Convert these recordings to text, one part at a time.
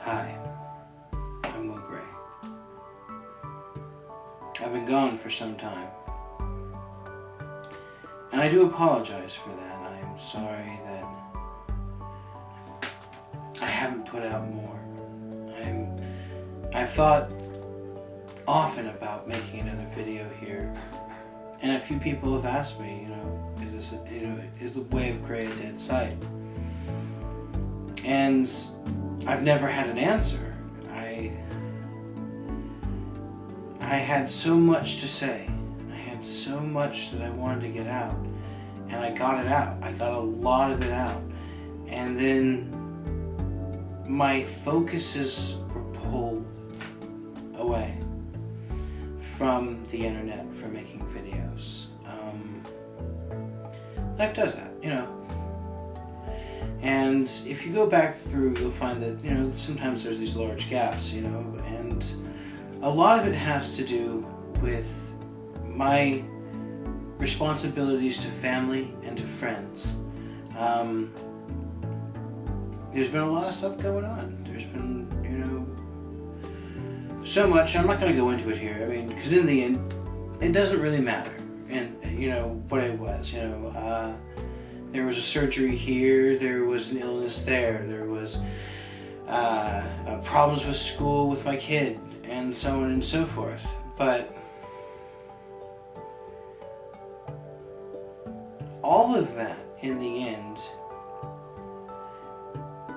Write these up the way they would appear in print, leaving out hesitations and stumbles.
Hi, I'm Will Gray. I've been gone for some time, and I do apologize for that. I am sorry that I haven't put out more. I've thought often about making another video here, and a few people have asked me, is the way of Gray a dead site? And I've never had an answer. I had so much to say. I had so much that I wanted to get out, and I got it out. I got a lot of it out, and then my focuses were pulled away from the internet for making videos. Life does that, And if you go back through, you'll find that, sometimes there's these large gaps, and a lot of it has to do with my responsibilities to family and to friends. There's been a lot of stuff going on. There's been, so much. I'm not going to go into it here. Because in the end, it doesn't really matter. And, what it was, there was a surgery here, there was an illness there was problems with school with my kid, and so on and so forth. But all of that, in the end,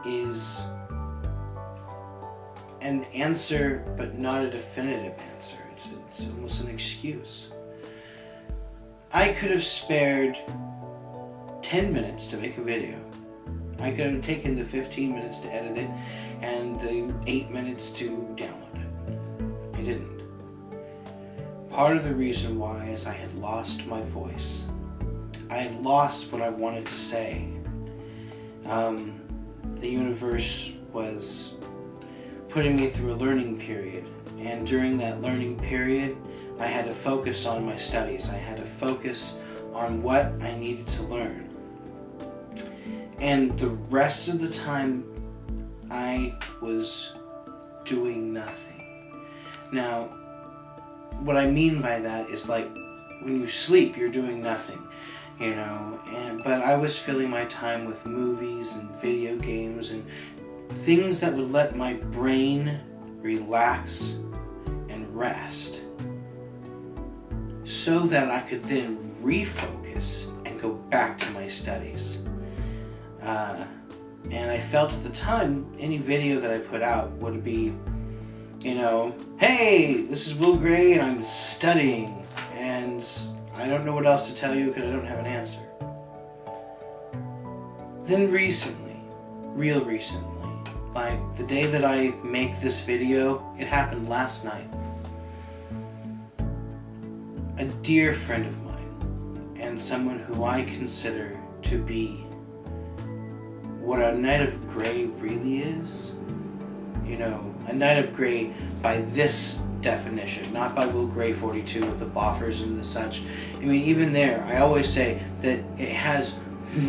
is an answer, but not a definitive answer. It's almost an excuse. I could have spared 10 minutes to make a video. I could have taken the 15 minutes to edit it and the 8 minutes to download it. I didn't. Part of the reason why is I had lost my voice. I had lost what I wanted to say. The universe was putting me through a learning period, and during that learning period, I had to focus on my studies. I had to focus on what I needed to learn. And the rest of the time, I was doing nothing. Now, what I mean by that is like when you sleep, you're doing nothing, but I was filling my time with movies and video games and things that would let my brain relax and rest, so that I could then refocus and go back to my studies. And I felt at the time, any video that I put out would be, hey, this is Will Gray and I'm studying, and I don't know what else to tell you because I don't have an answer. Then real recently, like the day that I make this video, it happened last night. A dear friend of mine, and someone who I consider to be what a Knight of Gray really is, a Knight of Gray by this definition, not by Will Gray 42 with the boffers and the such. Even there, I always say that it has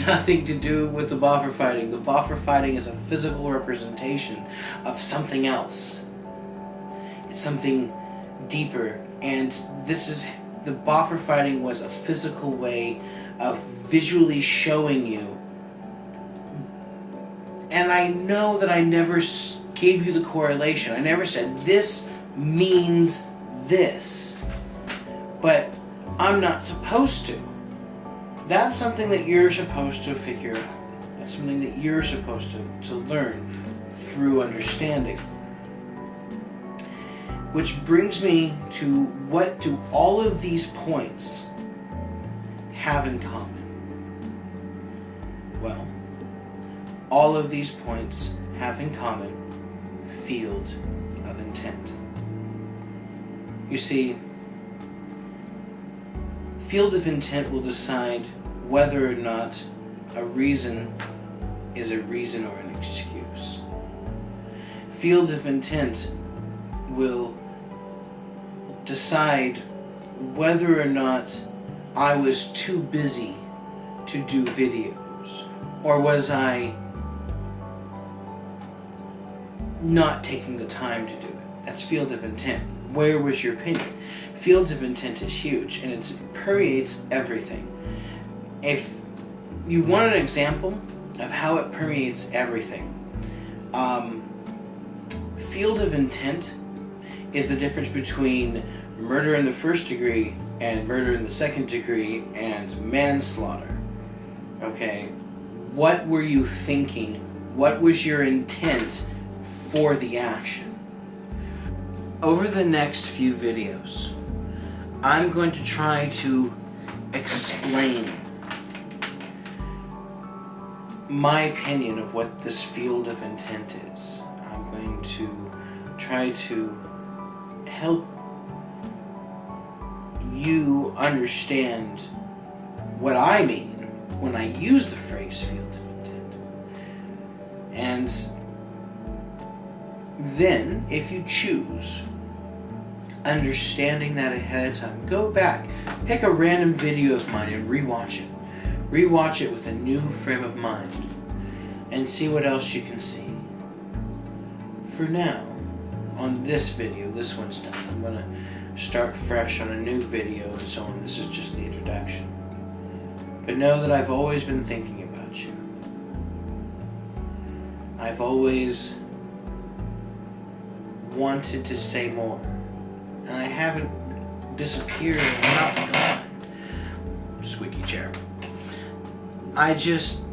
nothing to do with the boffer fighting. The boffer fighting is a physical representation of something else. It's something deeper, and the boffer fighting was a physical way of visually showing you. And I know that I never gave you the correlation. I never said this means this. But I'm not supposed to. That's something that you're supposed to figure out. That's something that you're supposed to learn through understanding. Which brings me to, what do all of these points have in common? Well, all of these points have in common field of intent. You see, field of intent will decide whether or not a reason is a reason or an excuse. Field of intent will decide whether or not I was too busy to do videos, or was I not taking the time to do it. That's field of intent. Where was your opinion? Fields of intent is huge, and it permeates everything. If you want an example of how it permeates everything, field of intent is the difference between murder in the first degree and murder in the second degree and manslaughter. Okay? What were you thinking? What was your intent for the action? Over the next few videos, I'm going to try to explain my opinion of what this field of intent is. I'm going to try to help you understand what I mean when I use the phrase field of intent. And then, if you choose, understanding that ahead of time, go back, pick a random video of mine and rewatch it. Rewatch it with a new frame of mind and see what else you can see. For now, on this video, this one's done. I'm going to start fresh on a new video and so on. This is just the introduction. But know that I've always been thinking about you. I've always wanted to say more. And I haven't disappeared and not gone. Squeaky chair. I just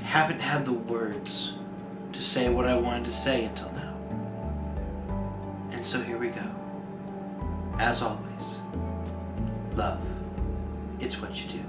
haven't had the words to say what I wanted to say until now. And so here we go. As always, love, it's what you do.